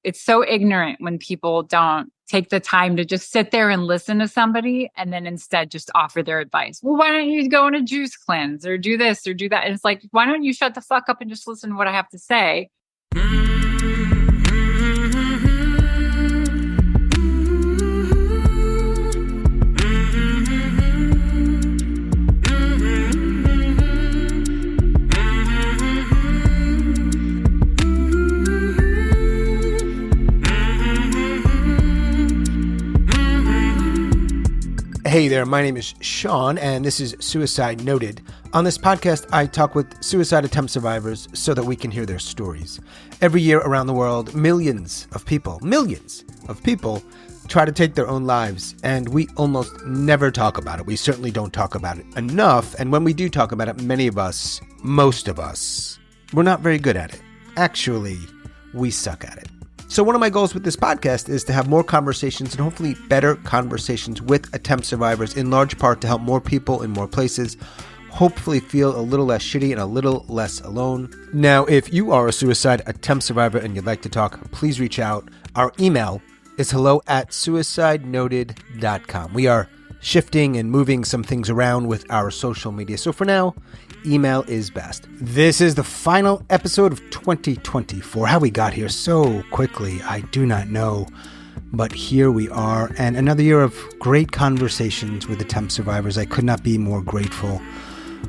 It's so ignorant when people don't take the time to just sit there and listen to somebody and then instead just offer their advice. Well, why don't you go on a juice cleanse or do this or do that? And it's like, why don't you shut the fuck up and just listen to what I have to say? Hey there, my name is Sean, and this is Suicide Noted. On this podcast, I talk with suicide attempt survivors so that we can hear their stories. Every year around the world, millions of people try to take their own lives, and we almost never talk about it. We certainly don't talk about it enough, and when we do talk about it, most of us, we're not very good at it. Actually, we suck at it. So one of my goals with this podcast is to have more conversations and hopefully better conversations with attempt survivors, in large part to help more people in more places hopefully feel a little less shitty and a little less alone. Now, if you are a suicide attempt survivor and you'd like to talk, please reach out. Our email is hello@suicidenoted.com. We are shifting and moving some things around with our social media. So for now, email is best. This is the final episode of 2024. How we got here so quickly, I do not know. But here we are, and another year of great conversations with attempt survivors. I could not be more grateful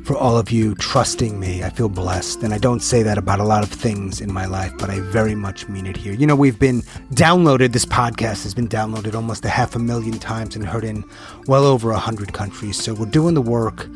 for all of you trusting me. I feel blessed, and I don't say that about a lot of things in my life, but I very much mean it here. You know, we've been downloaded, this podcast has been downloaded almost 500,000 times and heard in well over 100 countries. So we're doing the work,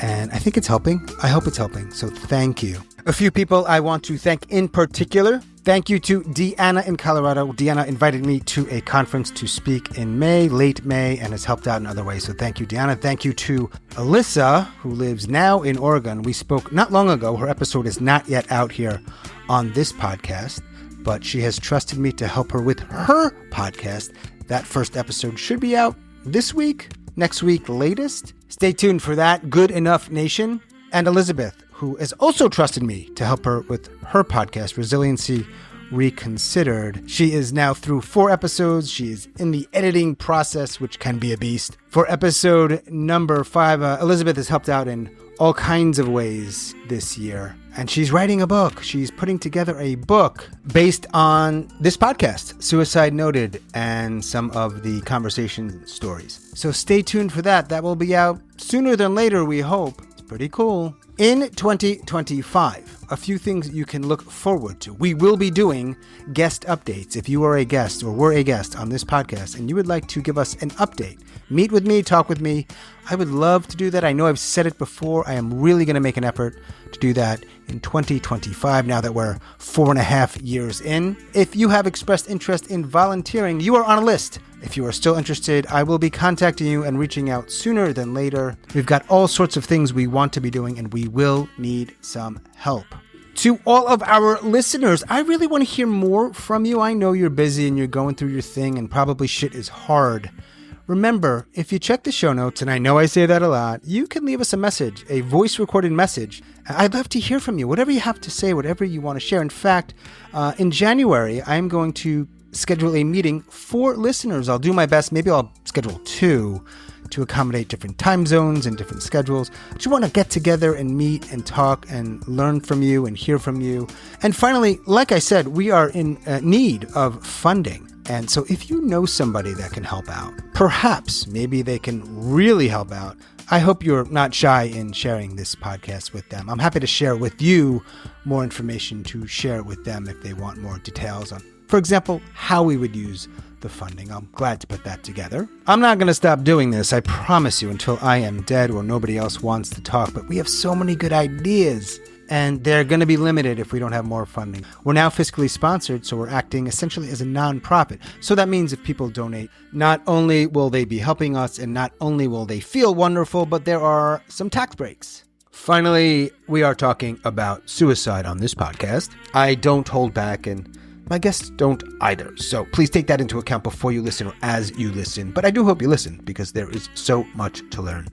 and I think it's helping. I hope it's helping. So thank you. A few people I want to thank in particular. Thank you to Deanna in Colorado. Deanna invited me to a conference to speak in late May, and has helped out in other ways. So thank you, Deanna. Thank you to Alyssa, who lives now in Oregon. We spoke not long ago. Her episode is not yet out here on this podcast, but she has trusted me to help her with her podcast. That first episode should be out this week, next week latest. Stay tuned for that. Good Enough Nation. And Elizabeth, who has also trusted me to help her with her podcast, Resiliency Reconsidered. She is now through 4 episodes. She is in the editing process, which can be a beast. For episode number 5, Elizabeth has helped out in all kinds of ways this year. And she's writing a book. She's putting together a book based on this podcast, Suicide Noted, and some of the conversation stories. So stay tuned for that. That will be out sooner than later, we hope. It's pretty cool. In 2025, a few things you can look forward to. We will be doing guest updates. If you are a guest or were a guest on this podcast and you would like to give us an update, meet with me, talk with me, I would love to do that. I know I've said it before. I am really going to make an effort to do that in 2025 now that we're 4.5 years in. If you have expressed interest in volunteering, you are on a list. If you are still interested, I will be contacting you and reaching out sooner than later. We've got all sorts of things we want to be doing, and we will need some help. To all of our listeners, I really want to hear more from you. I know you're busy and you're going through your thing, and probably shit is hard. Remember, if you check the show notes, and I know I say that a lot, you can leave us a message, a voice-recorded message. I'd love to hear from you, whatever you have to say, whatever you want to share. In fact, in January, I'm going to schedule a meeting for listeners. I'll do my best. Maybe I'll schedule 2 to accommodate different time zones and different schedules. I just want to get together and meet and talk and learn from you and hear from you. And finally, like I said, we are in need of funding. And so if you know somebody that can help out, perhaps maybe they can really help out, I hope you're not shy in sharing this podcast with them. I'm happy to share with you more information to share with them if they want more details on, for example, how we would use the funding. I'm glad to put that together. I'm not going to stop doing this, I promise you, until I am dead or nobody else wants to talk. But we have so many good ideas, and they're going to be limited if we don't have more funding. We're now fiscally sponsored, so we're acting essentially as a nonprofit. So that means if people donate, not only will they be helping us, and not only will they feel wonderful, but there are some tax breaks. Finally, we are talking about suicide on this podcast. I don't hold back, and my guests don't either. So please take that into account before you listen or as you listen. But I do hope you listen, because there is so much to learn.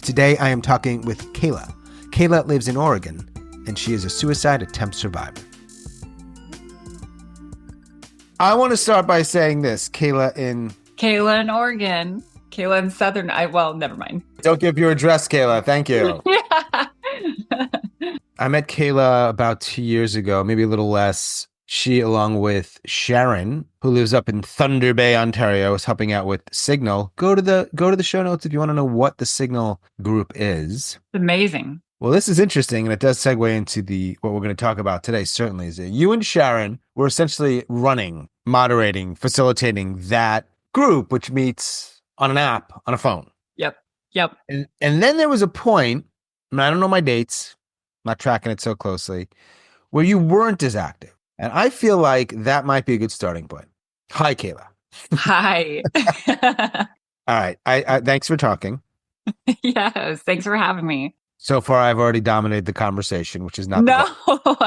Today, I am talking with Kayla. Kayla lives in Oregon, and she is a suicide attempt survivor. I want to start by saying this, Kayla in. Kayla in Oregon. Kayla in Southern. Well, never mind. Don't give your address, Kayla. Thank you. Yeah. I met Kayla about 2 years ago, maybe a little less. She, along with Sharon, who lives up in Thunder Bay, Ontario, was helping out with Signal. Go to the show notes if you want to know what the Signal group is. It's amazing. Well, this is interesting, and it does segue into what we're going to talk about today. Certainly, is that you and Sharon were essentially running, moderating, facilitating that group, which meets on an app on a phone. Yep. Yep. And then there was a point, and I don't know my dates, I'm not tracking it so closely, where you weren't as active. And I feel like that might be a good starting point. Hi, Kayla. Hi. All right. I thanks for talking. Yes. Thanks for having me. So far, I've already dominated the conversation, which is not the No,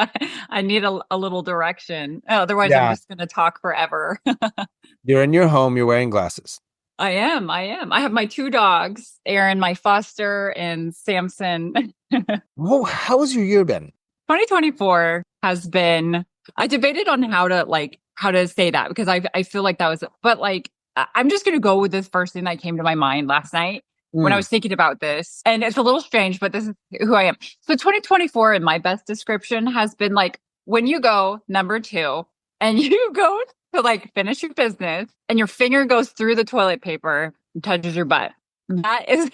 I need a little direction. Otherwise, I'm Yeah. just going to talk forever. You're in your home. You're wearing glasses. I am. I am. I have my two dogs, Aaron, my foster, and Samson. Whoa, how has your year been? 2024 has been, I debated on how to say that because I feel like that was, but like, I'm just going to go with this first thing that came to my mind last night when I was thinking about this. And it's a little strange, but this is who I am. So 2024 in my best description has been like when you go number 2 and you go to like finish your business and your finger goes through the toilet paper and touches your butt. That is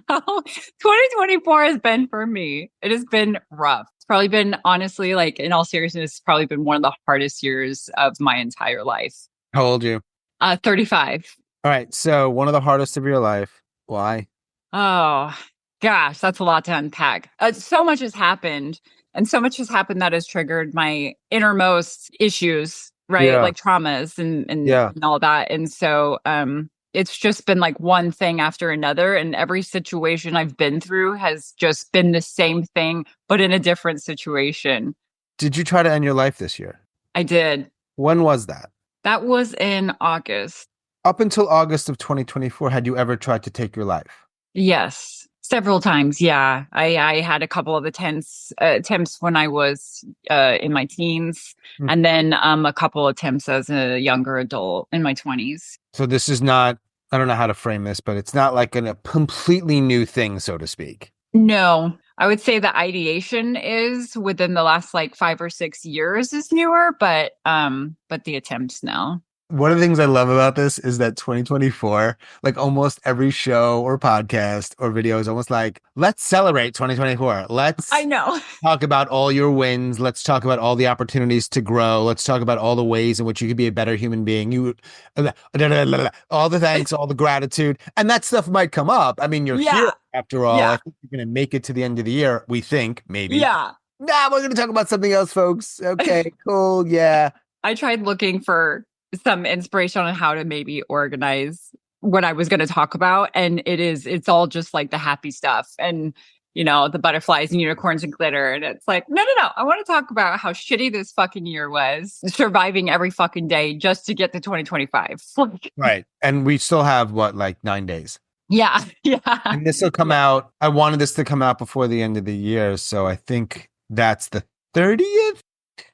how 2024 has been for me. It has been rough. It's probably been, honestly, like in all seriousness, it's probably been one of the hardest years of my entire life. How old are you? 35. All right. So one of the hardest of your life. Why? Oh, gosh, that's a lot to unpack. So much has happened, and so much has happened that has triggered my innermost issues, right? Yeah. Like traumas Yeah. and all that. And so it's just been like one thing after another. And every situation I've been through has just been the same thing, but in a different situation. Did you try to end your life this year? I did. When was that? That was in August. Up until August of 2024, had you ever tried to take your life? Yes, several times. Yeah, I had a couple of attempts when I was in my teens, and then a couple attempts as a younger adult in my 20s. So this is not, I don't know how to frame this, but it's not like a completely new thing, so to speak. No, I would say the ideation is within the last like 5 or 6 years is newer, but the attempts now. One of the things I love about this is that 2024, like almost every show or podcast or video is almost like, let's celebrate 2024. I know. Talk about all your wins. Let's talk about all the opportunities to grow. Let's talk about all the ways in which you could be a better human being. All the thanks, all the gratitude. And that stuff might come up. I mean, you're here after all. Yeah. I think you're going to make it to the end of the year. We think, maybe. Yeah. Nah, we're going to talk about something else, folks. Okay, cool. Yeah. I tried looking for some inspiration on how to maybe organize what I was going to talk about. And it's all just like the happy stuff and, you know, the butterflies and unicorns and glitter. And it's like, no. I want to talk about how shitty this fucking year was, surviving every fucking day just to get to 2025. Right. And we still have like 9 days. Yeah. Yeah. And this will come out. I wanted this to come out before the end of the year. So I think that's the 30th.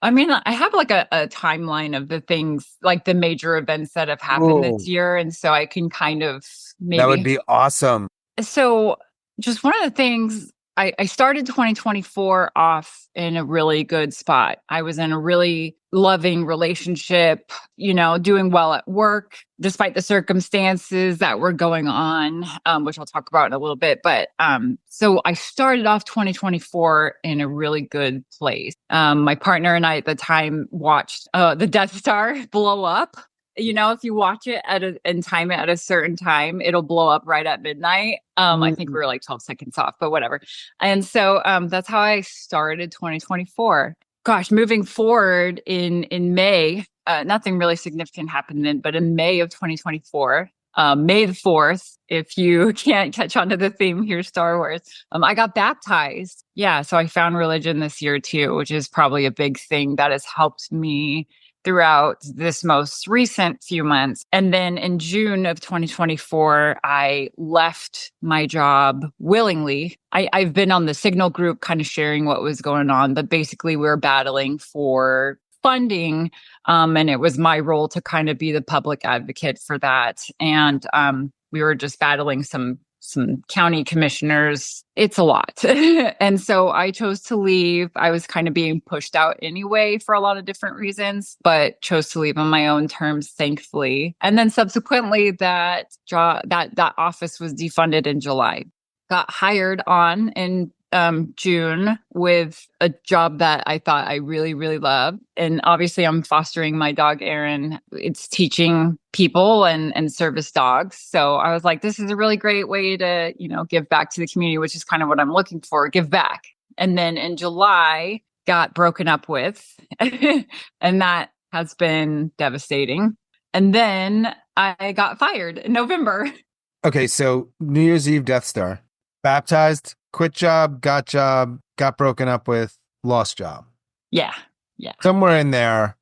I mean, I have like a timeline of the things, like the major events that have happened this year. And so I can kind of maybe. That would be awesome. So just one of the things, I started 2024 off in a really good spot. I was in a really loving relationship, you know, doing well at work, despite the circumstances that were going on, which I'll talk about in a little bit. But so I started off 2024 in a really good place. My partner and I at the time watched the Death Star blow up. You know, if you watch it and time it at a certain time, it'll blow up right at midnight. I think we were like 12 seconds off, but whatever. And so that's how I started 2024. Gosh, moving forward in May, nothing really significant happened then, but in May of 2024, May the 4th, if you can't catch on to the theme here, Star Wars, I got baptized. Yeah, so I found religion this year too, which is probably a big thing that has helped me throughout this most recent few months. And then in June of 2024, I left my job willingly. I've been on the Signal group kind of sharing what was going on, but basically we were battling for funding. And it was my role to kind of be the public advocate for that. And we were just battling some county commissioners. It's a lot. And so I chose to leave. I was kind of being pushed out anyway for a lot of different reasons, but chose to leave on my own terms, thankfully. And then subsequently that office was defunded in July. Got hired on in June with a job that I thought I really, really loved. And obviously I'm fostering my dog, Erin. It's teaching people and service dogs. So I was like, this is a really great way to, give back to the community, which is kind of what I'm looking for, give back. And then in July, got broken up with, and that has been devastating. And then I got fired in November. Okay, so New Year's Eve Death Star. Baptized, quit job, got broken up with, lost job. Yeah. Somewhere in there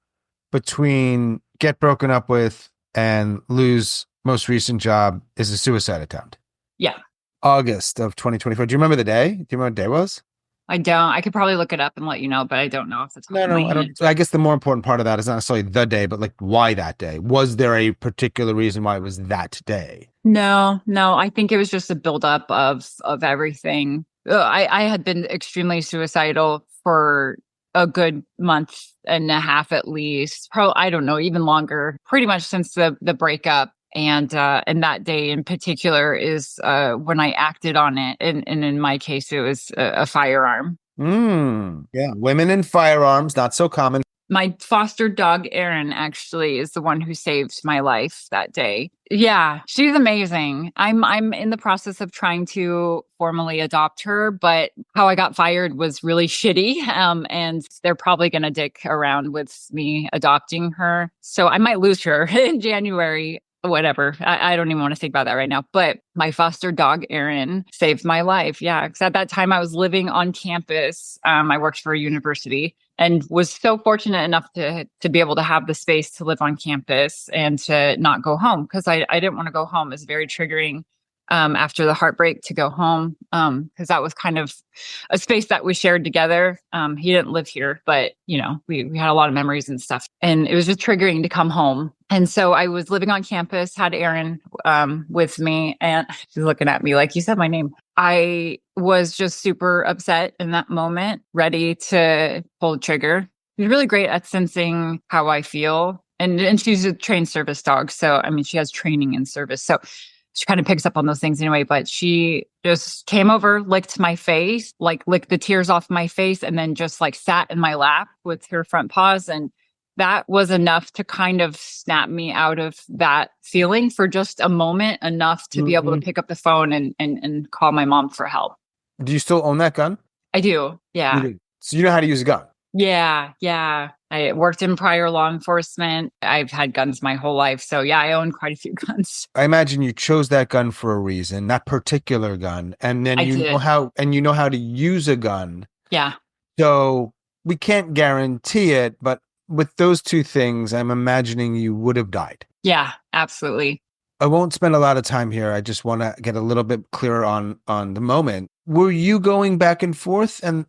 between get broken up with and lose most recent job is a suicide attempt. Yeah. August of 2024. Do you remember the day? Do you remember what day it was? I don't. I could probably look it up and let you know, but I don't know off the top of my I head. don't. I guess the more important part of that is not necessarily the day, but like why that day? Was there a particular reason why it was that day? No. I think it was just a buildup of everything. I had been extremely suicidal for a good month and a half at least. Probably, I don't know, even longer. Pretty much since the breakup. And that day in particular is when I acted on it. And in my case, it was a firearm. Yeah. Women and firearms, not so common. My foster dog, Erin, actually is the one who saved my life that day. Yeah, she's amazing. I'm in the process of trying to formally adopt her, but how I got fired was really shitty. And they're probably going to dick around with me adopting her. So I might lose her in January. Whatever. I don't even want to think about that right now. But my foster dog, Erin, saved my life. Yeah. Because at that time I was living on campus. I worked for a university and was so fortunate enough to be able to have the space to live on campus and to not go home because I didn't want to go home. It was very triggering after the heartbreak to go home because that was kind of a space that we shared together. He didn't live here, but we had a lot of memories and stuff, and it was just triggering to come home. And so I was living on campus, had Erin with me, and she's looking at me like, you said my name. I was just super upset in that moment, ready to pull the trigger. She's really great at sensing how I feel. And she's a trained service dog. So, I mean, she has training in service. So she kind of picks up on those things anyway, but she just came over, licked my face, like licked the tears off my face, and then just like sat in my lap with her front paws. And that was enough to kind of snap me out of that feeling for just a moment, enough to be able to pick up the phone and call my mom for help. Do you still own that gun? I do. Yeah. You do. So you know how to use a gun? Yeah. I worked in prior law enforcement. I've had guns my whole life. So yeah, I own quite a few guns. I imagine you chose that gun for a reason, that particular gun. And then know how to use a gun. Yeah. So we can't guarantee it, but with those two things, I'm imagining you would have died. Yeah, absolutely. I won't spend a lot of time here. I just want to get a little bit clearer on the moment. Were you going back and forth? And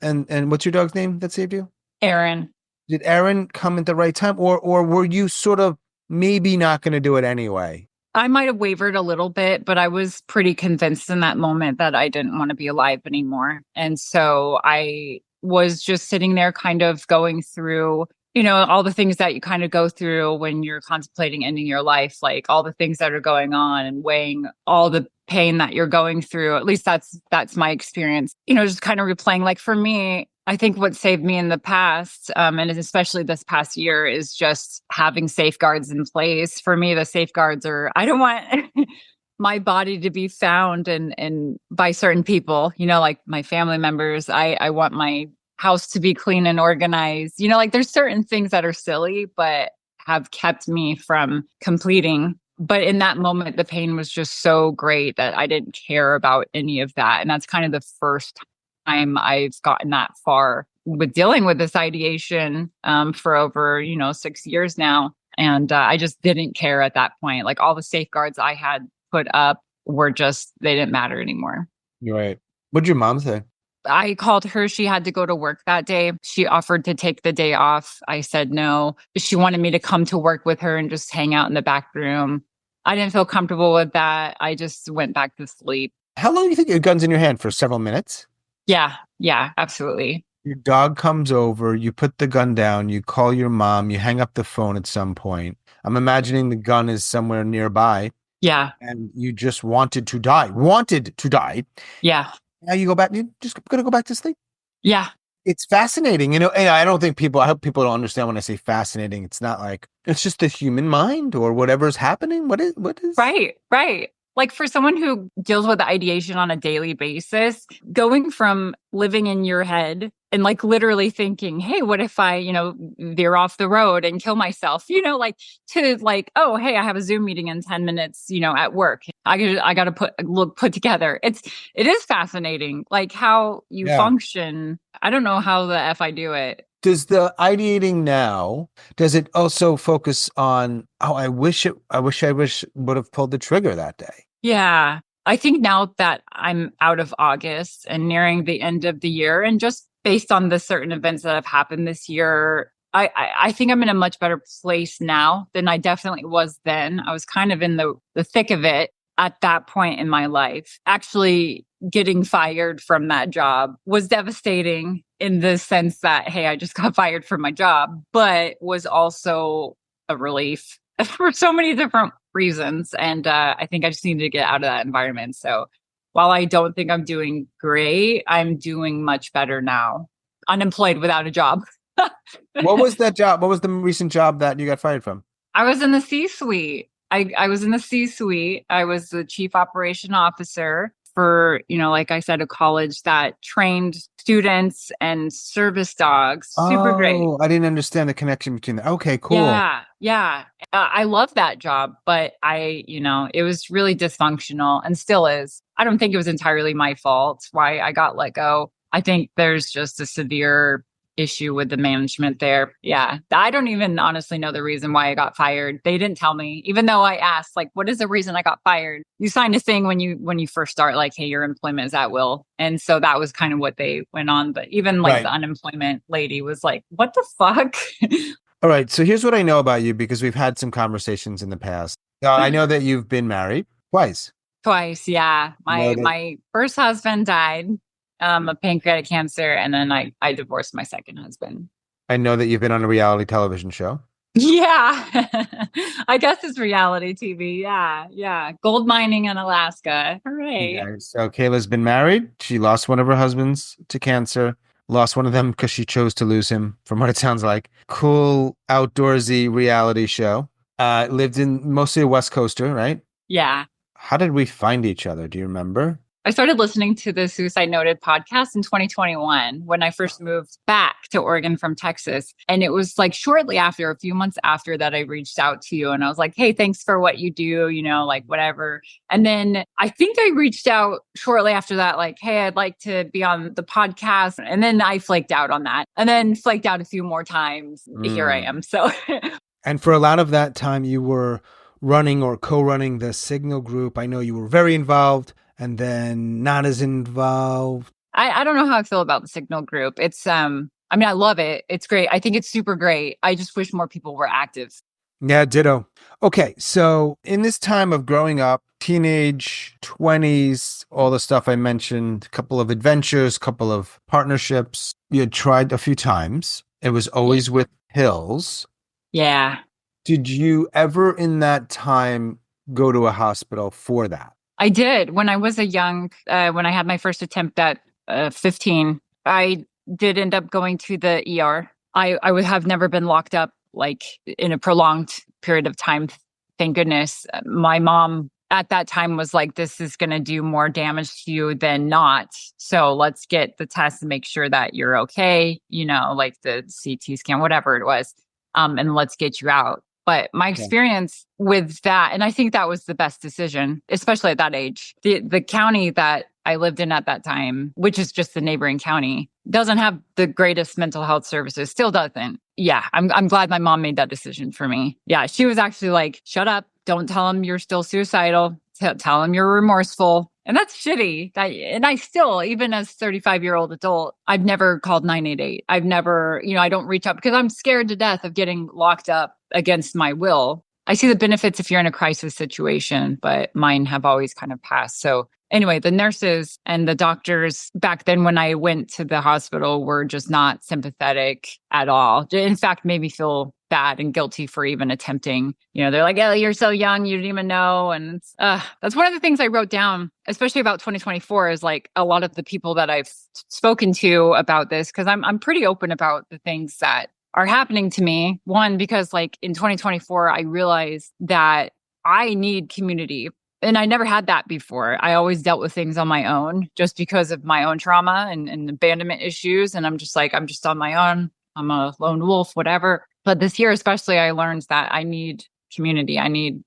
what's your dog's name that saved you? Erin. Did Erin come at the right time, or were you sort of maybe not going to do it anyway? I might have wavered a little bit, but I was pretty convinced in that moment that I didn't want to be alive anymore. And so I was just sitting there kind of going through, all the things that you kind of go through when you're contemplating ending your life, like all the things that are going on and weighing all the pain that you're going through. At least that's my experience, just kind of replaying. Like for me, I think what saved me in the past, and especially this past year, is just having safeguards in place. For me, the safeguards are, I don't want my body to be found and by certain people, like my family members. I want my house to be clean and organized. Like there's certain things that are silly, but have kept me from completing. But in that moment, the pain was just so great that I didn't care about any of that. And that's kind of the first time I've gotten that far with dealing with this ideation for over, 6 years now. And I just didn't care at that point. Like all the safeguards I had put up were just, they didn't matter anymore. You're right. What'd your mom say? I called her. She had to go to work that day. She offered to take the day off. I said no. She wanted me to come to work with her and just hang out in the back room. I didn't feel comfortable with that. I just went back to sleep. How long do you think your gun's in your hand for? Several minutes? Yeah. Yeah, absolutely. Your dog comes over, you put the gun down, you call your mom, you hang up the phone at some point. I'm imagining the gun is somewhere nearby Yeah. and you just wanted to die. Yeah. Now you go back, you're just gonna go back to sleep. Yeah. It's fascinating. And I don't think I hope people don't understand when I say fascinating. It's not like, it's just the human mind or whatever's happening. What is? Right. Right. Like for someone who deals with ideation on a daily basis, going from living in your head and like literally thinking, hey, what if I, veer off the road and kill myself, like to like, oh, hey, I have a Zoom meeting in 10 minutes, at work. I got to put together. It is fascinating, like how you function. I don't know how the F I do it. Does the ideating now, does it also focus on, oh, I wish would have pulled the trigger that day? Yeah. I think now that I'm out of August and nearing the end of the year, and just based on the certain events that have happened this year, I think I'm in a much better place now than I definitely was then. I was kind of in the thick of it at that point in my life. Actually, getting fired from that job was devastating in the sense that, hey, I just got fired from my job, but was also a relief for so many different reasons. And I think I just needed to get out of that environment. So while I don't think I'm doing great, I'm doing much better now, unemployed without a job. What was that job? What was the recent job that you got fired from? I was in the C-suite. I was in the C-suite. I was the chief operation officer for, like I said, a college that trained students and service dogs. Super great. Oh, I didn't understand the connection between that. Okay, cool. Yeah. Yeah. I love that job, but it was really dysfunctional and still is. I don't think it was entirely my fault why I got let go. I think there's just a severe issue with the management there. Yeah. I don't even honestly know the reason why I got fired. They didn't tell me, even though I asked, like, what is the reason I got fired? You signed a thing when you first start, like, hey, your employment is at will. And so that was kind of what they went on. But even like the unemployment lady was like, what the fuck? All right. So here's what I know about you because we've had some conversations in the past. I know that you've been married twice. Twice. Yeah. My first husband died of pancreatic cancer. And then I divorced my second husband. I know that you've been on a reality television show. Yeah. I guess it's reality TV. Yeah. Yeah. Gold mining in Alaska. Hooray. Yeah, so Kayla's been married. She lost one of her husbands to cancer. Lost one of them because she chose to lose him, from what it sounds like. Cool, outdoorsy reality show. Lived in mostly a West Coaster, right? Yeah. How did we find each other? Do you remember? I started listening to the Suicide Noted podcast in 2021 when I first moved back to Oregon from Texas. And it was like shortly after, a few months after that, I reached out to you and I was like, hey, thanks for what you do, like whatever. And then I think I reached out shortly after that, like, hey, I'd like to be on the podcast. And then I flaked out on that and then flaked out a few more times. Here I am. So, and for a lot of that time, you were running or co-running the Signal group. I know you were very involved. And then not as involved. I don't know how I feel about the Signal group. It's, I love it. It's great. I think it's super great. I just wish more people were active. Yeah, ditto. Okay. So in this time of growing up, teenage, 20s, all the stuff I mentioned, a couple of adventures, couple of partnerships, you had tried a few times. It was always with pills. Yeah. Did you ever in that time go to a hospital for that? I did. When I was when I had my first attempt at 15, I did end up going to the ER. I would have never been locked up like in a prolonged period of time. Thank goodness. My mom at that time was like, this is going to do more damage to you than not. So let's get the test and make sure that you're okay, like the CT scan, whatever it was. And let's get you out. But my experience with that, and I think that was the best decision, especially at that age. The county that I lived in at that time, which is just the neighboring county, doesn't have the greatest mental health services, still doesn't. Yeah, I'm glad my mom made that decision for me. Yeah, she was actually like, shut up. Don't tell them you're still suicidal. Tell them you're remorseful And that's shitty. And I still, even as 35-year-old adult, I've never called 988. I've never, I don't reach out because I'm scared to death of getting locked up against my will. I see the benefits if you're in a crisis situation, but mine have always kind of passed. So anyway, the nurses and the doctors back then when I went to the hospital were just not sympathetic at all. In fact, made me feel bad and guilty for even attempting. They're like, "Oh, you're so young, you didn't even know." And that's one of the things I wrote down, especially about 2024, is like a lot of the people that I've spoken to about this, because I'm pretty open about the things that are happening to me. One, because like in 2024, I realized that I need community. And I never had that before. I always dealt with things on my own just because of my own trauma and abandonment issues. And I'm just on my own. I'm a lone wolf, whatever. But this year, especially, I learned that I need community. I need,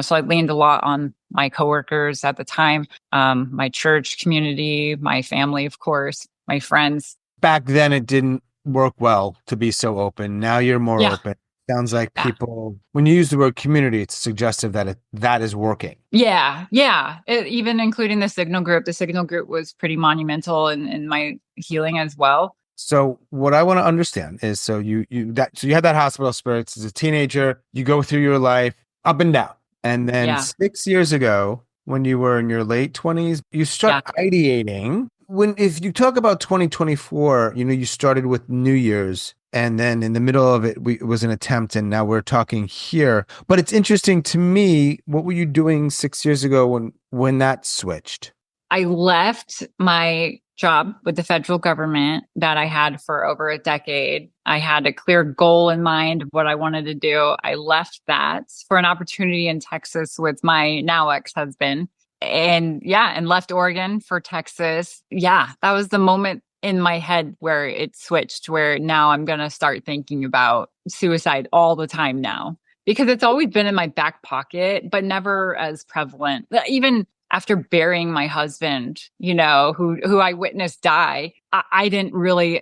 so I leaned a lot on my coworkers at the time, my church community, my family, of course, my friends. Back then, it didn't work well to be so open. Now you're more Yeah. open. Sounds like people, when you use the word community, it's suggestive that that is working. Yeah. Yeah. Even including the Signal group. The Signal group was pretty monumental in my healing as well. So what I want to understand is, so you had that hospital experience as a teenager, you go through your life up and down. And then 6 years ago, when you were in your late 20s, you start ideating. If you talk about 2024, you started with New Year's, and then in the middle of it, it was an attempt, and now we're talking here. But it's interesting to me, what were you doing 6 years ago when that switched? I left my job with the federal government that I had for over a decade. I had a clear goal in mind of what I wanted to do. I left that for an opportunity in Texas with my now ex-husband. And left Oregon for Texas. Yeah, that was the moment in my head where it switched, where now I'm going to start thinking about suicide all the time now, because it's always been in my back pocket, but never as prevalent. Even after burying my husband, who I witnessed die, I didn't really,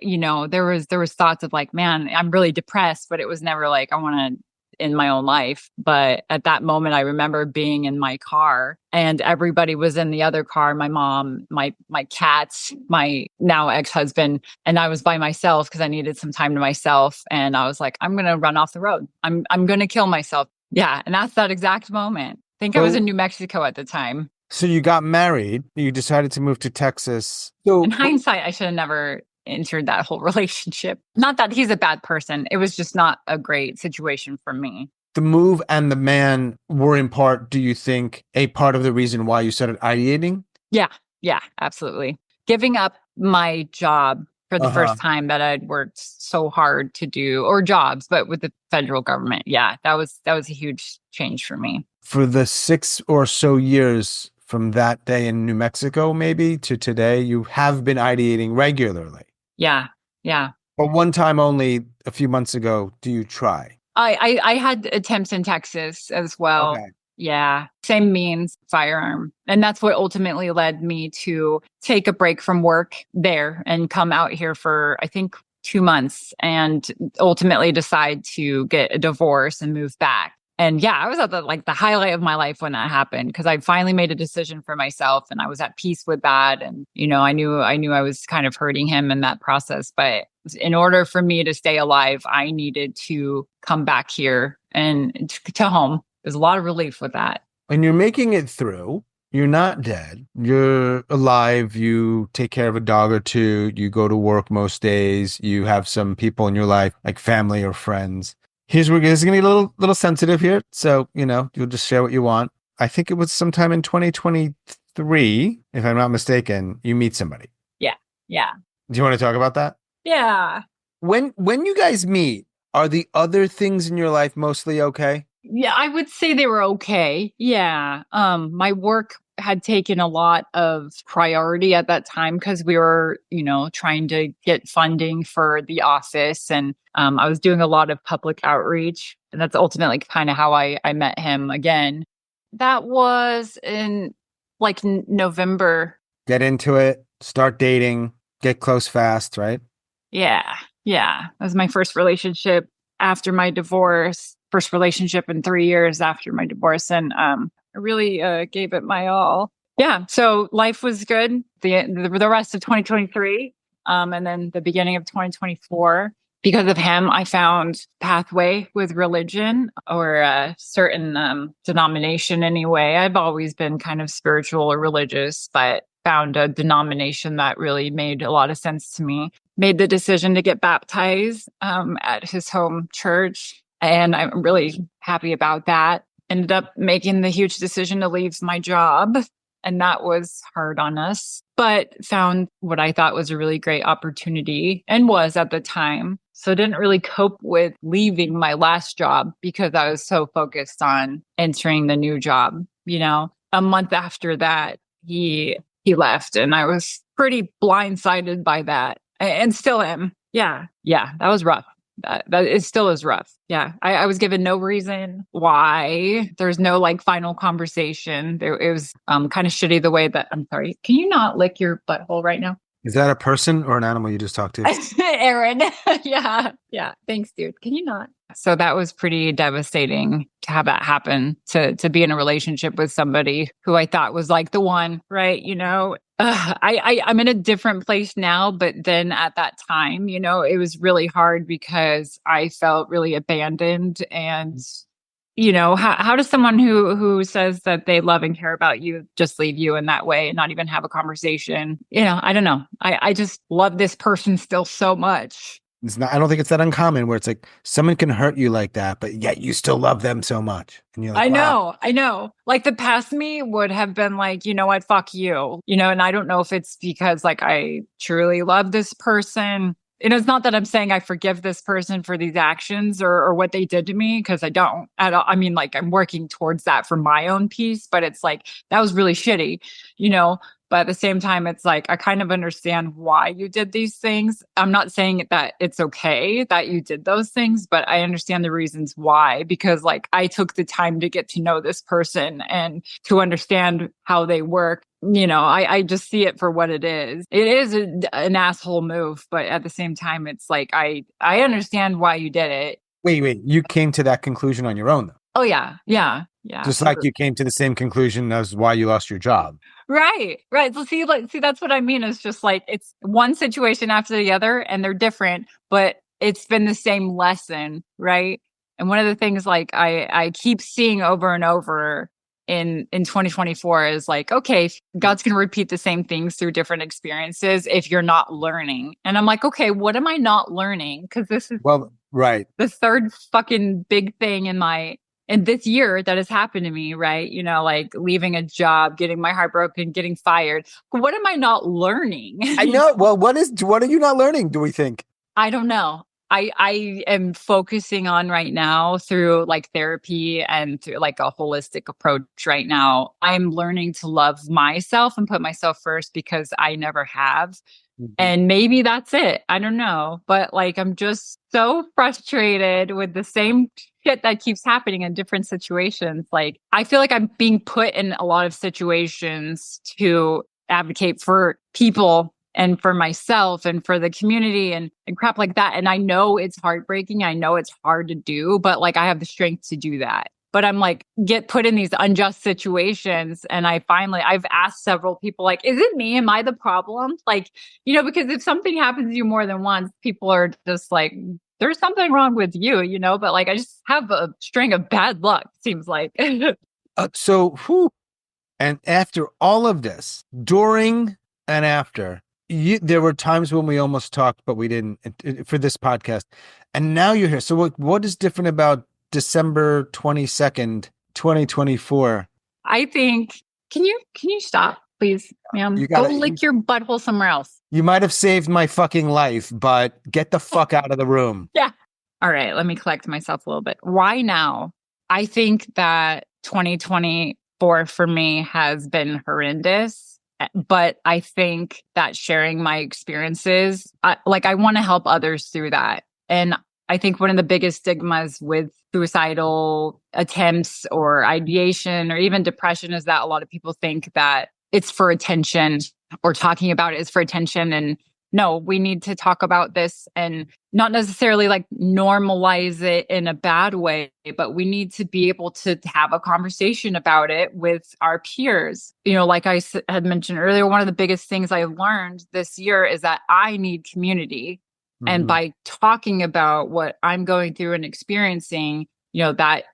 there was thoughts of like, man, I'm really depressed, but it was never like, I want to end my own life. But at that moment, I remember being in my car and everybody was in the other car. My mom, my cats, my now ex-husband, and I was by myself because I needed some time to myself. And I was like, I'm going to run off the road. I'm going to kill myself. Yeah. And that's that exact moment. I think I was in New Mexico at the time. So you got married, you decided to move to Texas. So in hindsight, I should have never entered that whole relationship. Not that he's a bad person. It was just not a great situation for me. The move and the man were in part, do you think, a part of the reason why you started ideating? Yeah, absolutely. Giving up my job for the first time that I'd worked so hard to do, or jobs, but with the federal government. Yeah, that was a huge change for me. For the 6 or so years from that day in New Mexico, maybe, to today, you have been ideating regularly. Yeah. But one time only a few months ago, do you try? I had attempts in Texas as well. Okay. Yeah. Same means, firearm. And that's what ultimately led me to take a break from work there and come out here for, I think, 2 months and ultimately decide to get a divorce and move back. And yeah, I was at the highlight of my life when that happened, because I finally made a decision for myself and I was at peace with that. And, I knew I was kind of hurting him in that process. But in order for me to stay alive, I needed to come back here and to home. There's a lot of relief with that. And you're making it through. You're not dead. You're alive. You take care of a dog or two. You go to work most days. You have some people in your life, like family or friends. This is going to be a little sensitive here. So, you'll just share what you want. I think it was sometime in 2023, if I'm not mistaken, you meet somebody. Yeah. Do you want to talk about that? Yeah. When you guys meet, are the other things in your life mostly okay? Yeah, I would say they were okay. Yeah. My work had taken a lot of priority at that time because we were, trying to get funding for the office. And I was doing a lot of public outreach. And that's ultimately kind of how I met him again. That was in November. Get into it, start dating, get close fast, right? Yeah. That was my first relationship after my divorce. First relationship in 3 years after my divorce. And I really gave it my all. Yeah. So life was good. The rest of 2023, and then the beginning of 2024. Because of him, I found pathway with religion or a certain denomination. Anyway, I've always been kind of spiritual or religious, but found a denomination that really made a lot of sense to me. Made the decision to get baptized at his home church, and I'm really happy about that. Ended up making the huge decision to leave my job, and that was hard on us, but found what I thought was a really great opportunity and was at the time. So didn't really cope with leaving my last job because I was so focused on entering the new job. A month after that, he left, and I was pretty blindsided by that, and still am. Yeah. Yeah. That was rough. That it still is rough. Yeah. I was given no reason why. There's no like final conversation. It was kind of shitty the way that I'm sorry. Can you not lick your butthole right now? Is that a person or an animal you just talked to? Aaron. Yeah. Yeah. Thanks, dude. Can you not? So that was pretty devastating to have that happen, to be in a relationship with somebody who I thought was like the one, right? I'm in a different place now, but then at that time, it was really hard because I felt really abandoned. And how does someone who says that they love and care about you just leave you in that way and not even have a conversation? I don't know. I just love this person still so much. It's not. I don't think it's that uncommon where it's like someone can hurt you like that, but yet you still love them so much, and you're like, wow. I know. Like the past me would have been like, you know what, fuck you. And I don't know if it's because like I truly love this person. And it's not that I'm saying I forgive this person for these actions or what they did to me, because I don't at all. I mean, like I'm working towards that for my own peace, but it's like that was really shitty, you know. But at the same time, it's like I kind of understand why you did these things. I'm not saying that it's okay that you did those things, but I understand the reasons why, because like I took the time to get to know this person and to understand how they work. I just see it for what it is. It is an asshole move, but at the same time, it's like I understand why you did it. Wait. You came to that conclusion on your own, though. Oh, yeah. Just like you came to the same conclusion as why you lost your job. Right. So see, that's what I mean. It's just like it's one situation after the other, and they're different, but it's been the same lesson, right? And one of the things like I keep seeing over and over in 2024 is like, okay, God's going to repeat the same things through different experiences if you're not learning. And I'm like, okay, what am I not learning? Because this is right, the third fucking big thing in this year that has happened to me, right? Like leaving a job, getting my heart broken, getting fired. What am I not learning? I know. Well, what are you not learning, do we think? I don't know. I am focusing on right now through like therapy and through like a holistic approach right now. I'm learning to love myself and put myself first because I never have. Mm-hmm. And maybe that's it. I don't know. But like, I'm just so frustrated with the same shit that keeps happening in different situations. Like, I feel like I'm being put in a lot of situations to advocate for people and for myself and for the community and crap like that. And I know it's heartbreaking. I know it's hard to do, but like I have the strength to do that. But I'm like, get put in these unjust situations. And I've asked several people, like, is it me? Am I the problem? Like, because if something happens to you more than once, people are just like, there's something wrong with you, but like, I just have a string of bad luck, seems like. And after all of this, during and after, there were times when we almost talked, but we didn't for this podcast. And now you're here. So what is different about December 22nd, 2024? I think, can you stop, please, ma'am? Go lick your butthole somewhere else. You might have saved my fucking life, but get the fuck out of the room. Yeah. All right. Let me collect myself a little bit. Why now? I think that 2024 for me has been horrendous. But I think that sharing my experiences, I want to help others through that. And I think one of the biggest stigmas with suicidal attempts or ideation or even depression is that a lot of people think that it's for attention, or talking about it is for attention. And no, we need to talk about this and not necessarily like normalize it in a bad way, but we need to be able to have a conversation about it with our peers. Like I had mentioned earlier, one of the biggest things I learned this year is that I need community. And Hmm. by talking about what I'm going through and experiencing, that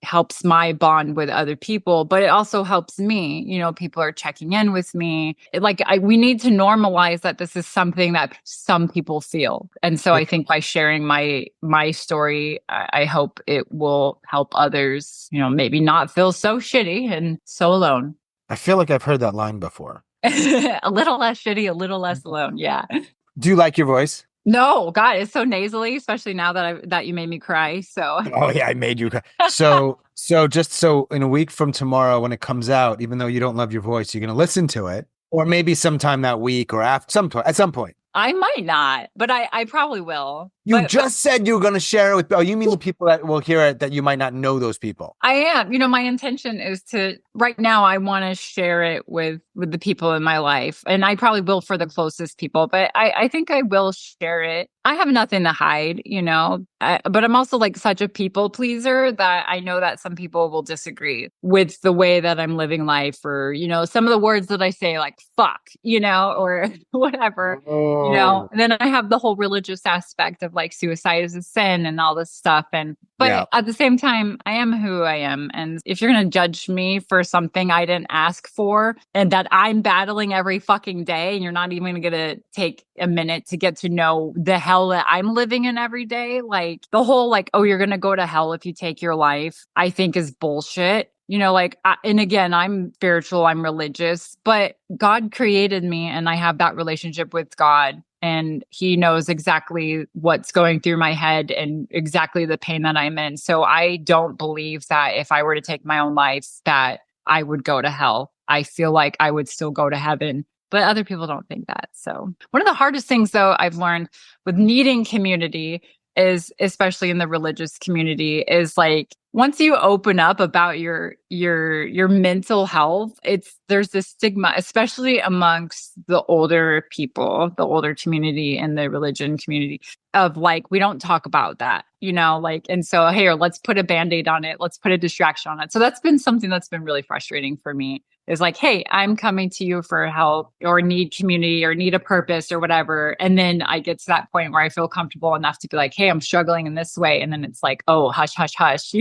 helps my bond with other people, but it also helps me. People are checking in with me. We need to normalize that this is something that some people feel. And so I think by sharing my story, I hope it will help others, maybe not feel so shitty and so alone. I feel like I've heard that line before. A little less shitty, a little less alone. Yeah. Do you like your voice? No, God, it's so nasally, especially now that you made me cry. So Oh yeah, I made you cry. So just so in a week from tomorrow when it comes out, even though you don't love your voice, you're gonna listen to it, or maybe sometime that week or after at some point. I might not, but I probably will. You But just said you were gonna share it with. Oh, you mean the people that will hear it that you might not know those people? I am. My intention is to right now I want to share it with the people in my life. And I probably will for the closest people, but I think I will share it. I have nothing to hide, but I'm also like such a people pleaser that I know that some people will disagree with the way that I'm living life or, some of the words that I say like fuck, or whatever. Oh, And then I have the whole religious aspect of like suicide is a sin and all this stuff. yeah. But at the same time, I am who I am. And if you're going to judge me for something I didn't ask for and that I'm battling every fucking day, and you're not even going to take a minute to get to know the hell that I'm living in every day, like the whole, like, oh, you're going to go to hell if you take your life, I think is bullshit. And again, I'm spiritual, I'm religious, but God created me and I have that relationship with God. And he knows exactly what's going through my head and exactly the pain that I'm in. So I don't believe that if I were to take my own life, that I would go to hell. I feel like I would still go to heaven. But other people don't think that. So one of the hardest things, though, I've learned with needing community is, especially in the religious community, is like once you open up about your mental health, there's this stigma, especially amongst the older people, the older community and the religion community, of like we don't talk about that, and so here, let's put a band-aid on it, let's put a distraction on it. So that's been something that's been really frustrating for me, is like, hey, I'm coming to you for help or need community or need a purpose or whatever. And then I get to that point where I feel comfortable enough to be like, hey, I'm struggling in this way. And then it's like, oh, hush, hush, hush,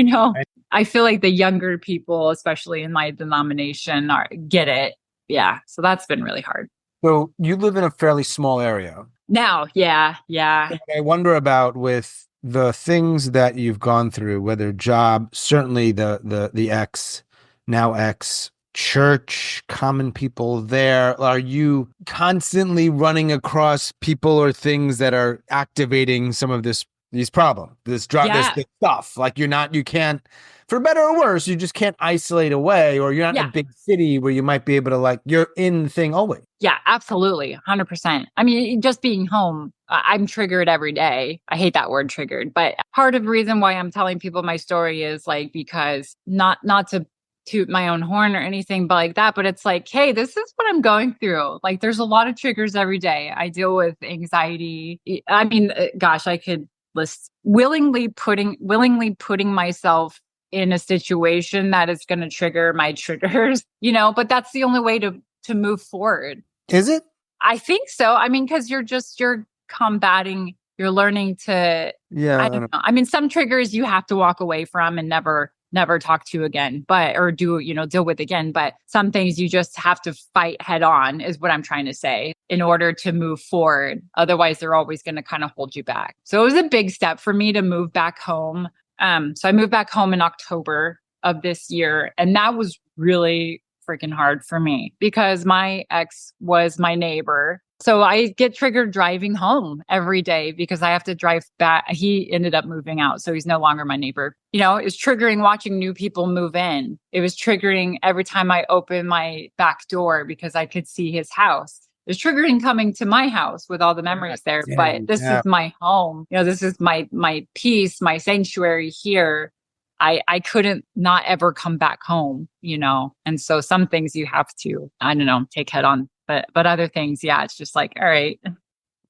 I feel like the younger people, especially in my denomination, get it. Yeah. So that's been really hard. So you live in a fairly small area. Now, yeah, yeah. What I wonder about with the things that you've gone through, whether job, certainly the ex, now ex, church, common people there, are you constantly running across people or things that are activating some of these problems, this stuff? Like you can't, for better or worse, you just can't isolate away, or you're not in a big city where you might be able to you're in the thing always. Yeah, absolutely. 100%. I mean, just being home, I'm triggered every day. I hate that word triggered, but part of the reason why I'm telling people my story is like, because not to toot my own horn or anything but like that, but it's like, hey, this is what I'm going through. Like there's a lot of triggers every day. I deal with anxiety. I mean, gosh, I could list willingly putting myself in a situation that is going to trigger my triggers, but that's the only way to move forward. Is it? I think so. I mean, because you're combating, you're learning to, yeah, I don't know. I mean, some triggers you have to walk away from and never talk to again, or deal with again. But some things you just have to fight head on, is what I'm trying to say, in order to move forward. Otherwise, they're always going to kind of hold you back. So it was a big step for me to move back home. So I moved back home in October of this year, and that was really freaking hard for me because my ex was my neighbor. So I get triggered driving home every day because I have to drive back. He ended up moving out, so he's no longer my neighbor. It was triggering watching new people move in. It was triggering every time I opened my back door because I could see his house. It was triggering coming to my house with all the memories there. But this is my home. This is my peace, my sanctuary here. I couldn't not ever come back home, and so some things you have to, I don't know, take head on, but other things, yeah, it's just like, all right.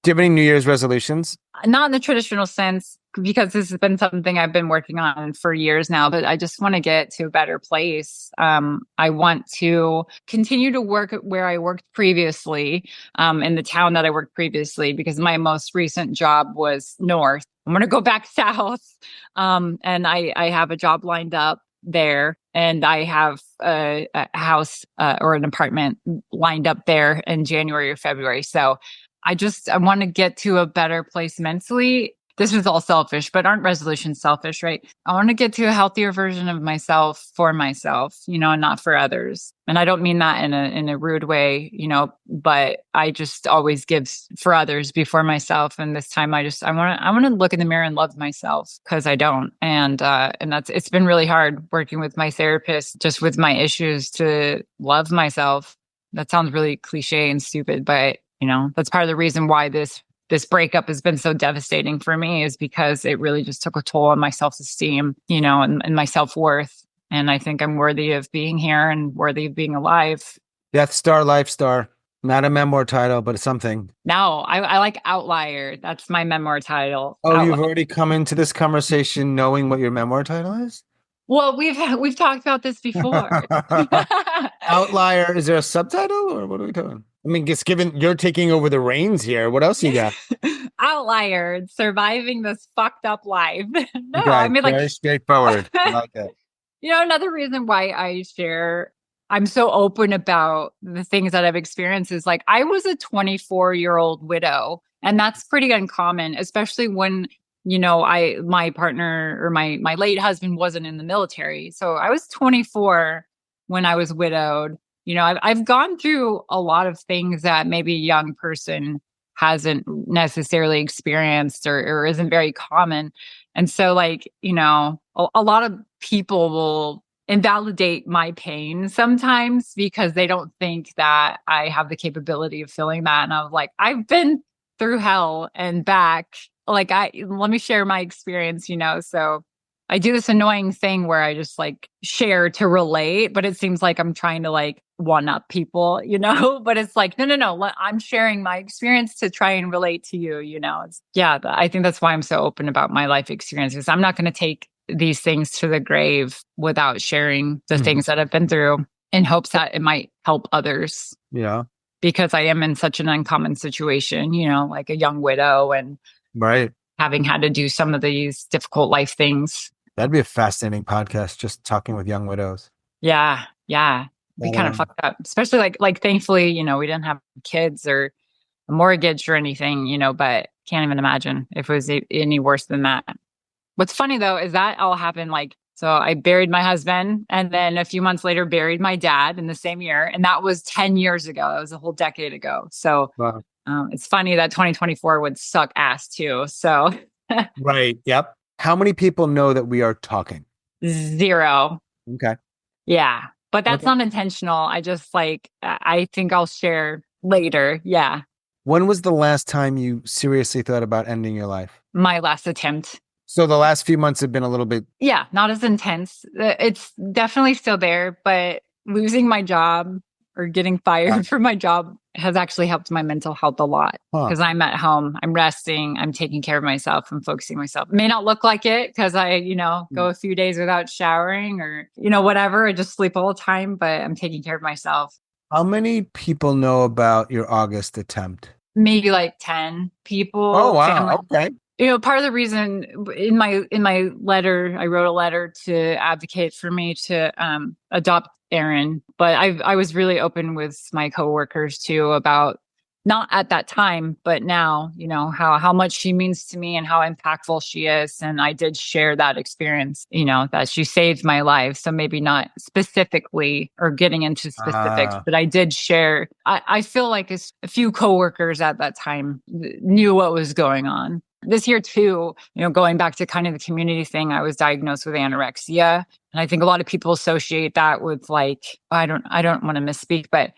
Do you have any New Year's resolutions? Not in the traditional sense, because this has been something I've been working on for years now, but I just want to get to a better place. I want to continue to work where I worked previously, in the town that I worked previously, because my most recent job was north. I'm going to go back south. And I have a job lined up there, and I have a house or an apartment lined up there in January or February. So I want to get to a better place mentally. This is all selfish, but aren't resolutions selfish, right? I want to get to a healthier version of myself for myself, and not for others. And I don't mean that in a rude way, but I just always give for others before myself. And this time I want to look in the mirror and love myself, because I don't. And it's been really hard working with my therapist, just with my issues, to love myself. That sounds really cliche and stupid, but that's part of the reason why this breakup has been so devastating for me, is because it really just took a toll on my self-esteem, and my self-worth. And I think I'm worthy of being here and worthy of being alive. Death Star, Life Star. Not a memoir title, but it's something. No, I like Outlier. That's my memoir title. Oh, you've already come into this conversation knowing what your memoir title is? Well, we've talked about this before. Outlier. Is there a subtitle, or what are we doing? I mean, just given you're taking over the reins here, what else you got? Outlier, surviving this fucked up life. No, Okay, I mean, like, very straightforward. I like it. Another reason why I'm so open about the things that I've experienced is, like, I was a 24-year-old widow, and that's pretty uncommon, especially when, my partner, or my late husband, wasn't in the military. So I was 24 when I was widowed. I've gone through a lot of things that maybe a young person hasn't necessarily experienced, or isn't very common. And so, like, a lot of people will invalidate my pain sometimes, because they don't think that I have the capability of feeling that. And I was like, I've been through hell and back. Like, let me share my experience, so I do this annoying thing where I just, like, share to relate, but it seems like I'm trying to, like, one up people, but it's like, no, I'm sharing my experience to try and relate to you, I think that's why I'm so open about my life experiences. I'm not going to take these things to the grave without sharing the things that I've been through, in hopes that it might help others. Yeah. Because I am in such an uncommon situation, like a young widow, and right, having had to do some of these difficult life things. That'd be a fascinating podcast, just talking with young widows. Yeah. Be kind of fucked up, especially like thankfully, we didn't have kids or a mortgage or anything, but can't even imagine if it was any worse than that. What's funny though, is that all happened, so I buried my husband, and then a few months later buried my dad in the same year. And that was 10 years ago. That was a whole decade ago. So wow. It's funny that 2024 would suck ass too. So right. Yep. How many people know that we are talking? 0. Okay. Yeah. But that's not intentional. I just, I think I'll share later. Yeah. When was the last time you seriously thought about ending your life? My last attempt. So the last few months have been a little bit... Yeah, not as intense. It's definitely still there, but losing my job or getting fired from my job has actually helped my mental health a lot, because I'm at home, I'm resting, I'm taking care of myself, I'm focusing myself. It may not look like it, because I, go a few days without showering, or, whatever. I just sleep all the time, but I'm taking care of myself. How many people know about your August attempt? Maybe like 10 people. Oh, wow. Family. Okay. Part of the reason in my letter, I wrote a letter to advocate for me to adopt Aaron, but I was really open with my coworkers too about, not at that time, but now, how much she means to me and how impactful she is. And I did share that experience, that she saved my life. So maybe not specifically or getting into specifics, but I did share. I feel like a few coworkers at that time knew what was going on. This year too, going back to kind of the community thing, I was diagnosed with anorexia. And I think a lot of people associate that with, like, I don't want to misspeak, but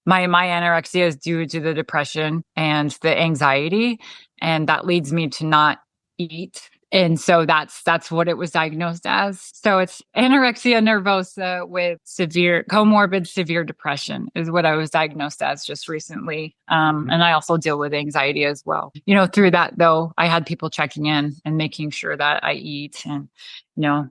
my anorexia is due to the depression and the anxiety. And that leads me to not eat And so that's what it was diagnosed as. So it's anorexia nervosa with severe comorbid severe depression is what I was diagnosed as just recently. And I also deal with anxiety as well. Through that though, I had people checking in and making sure that I eat and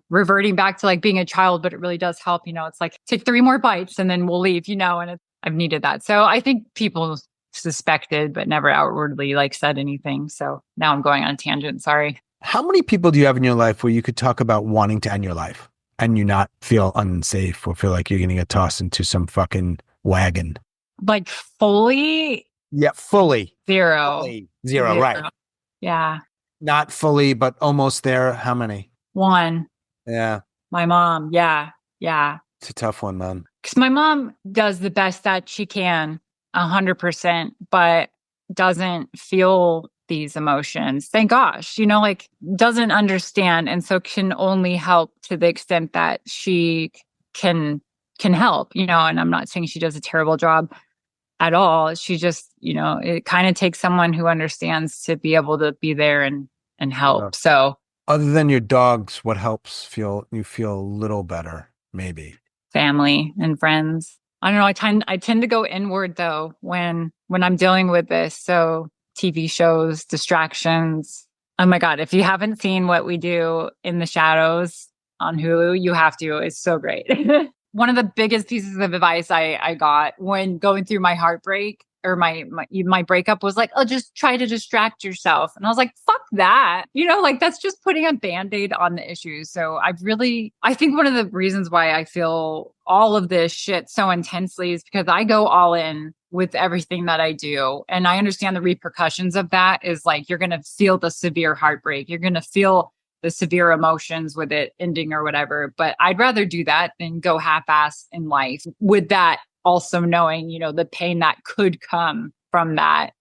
reverting back to like being a child, but it really does help. It's like take 3 more bites and then we'll leave, and I've needed that. So I think people suspected, but never outwardly like said anything. So now I'm going on a tangent. Sorry. How many people do you have in your life where you could talk about wanting to end your life and you not feel unsafe or feel like you're going to get tossed into some fucking wagon? Like fully? Yeah, fully. Zero. Fully. Zero, right. Yeah. Not fully, but almost there. How many? 1. Yeah. My mom. Yeah. Yeah. It's a tough one, man. Because my mom does the best that she can, 100%, but doesn't feel these emotions. Thank gosh, like doesn't understand. And so can only help to the extent that she can help, and I'm not saying she does a terrible job at all. She just, it kind of takes someone who understands to be able to be there and help. Yeah. So other than your dogs, what helps you feel a little better, maybe? Family and friends. I don't know. I tend to go inward though when I'm dealing with this. So TV shows, distractions. Oh my God. If you haven't seen What We Do in the Shadows on Hulu, you have to. It's so great. One of the biggest pieces of advice I got when going through my heartbreak or my breakup was like, oh, just try to distract yourself. And I was like, fuck that. Like that's just putting a band-aid on the issues. So I think one of the reasons why I feel all of this shit so intensely is because I go all in with everything that I do. And I understand the repercussions of that is like, you're going to feel the severe heartbreak. You're going to feel the severe emotions with it ending or whatever. But I'd rather do that than go half-ass in life with that. Also knowing, the pain that could come from that,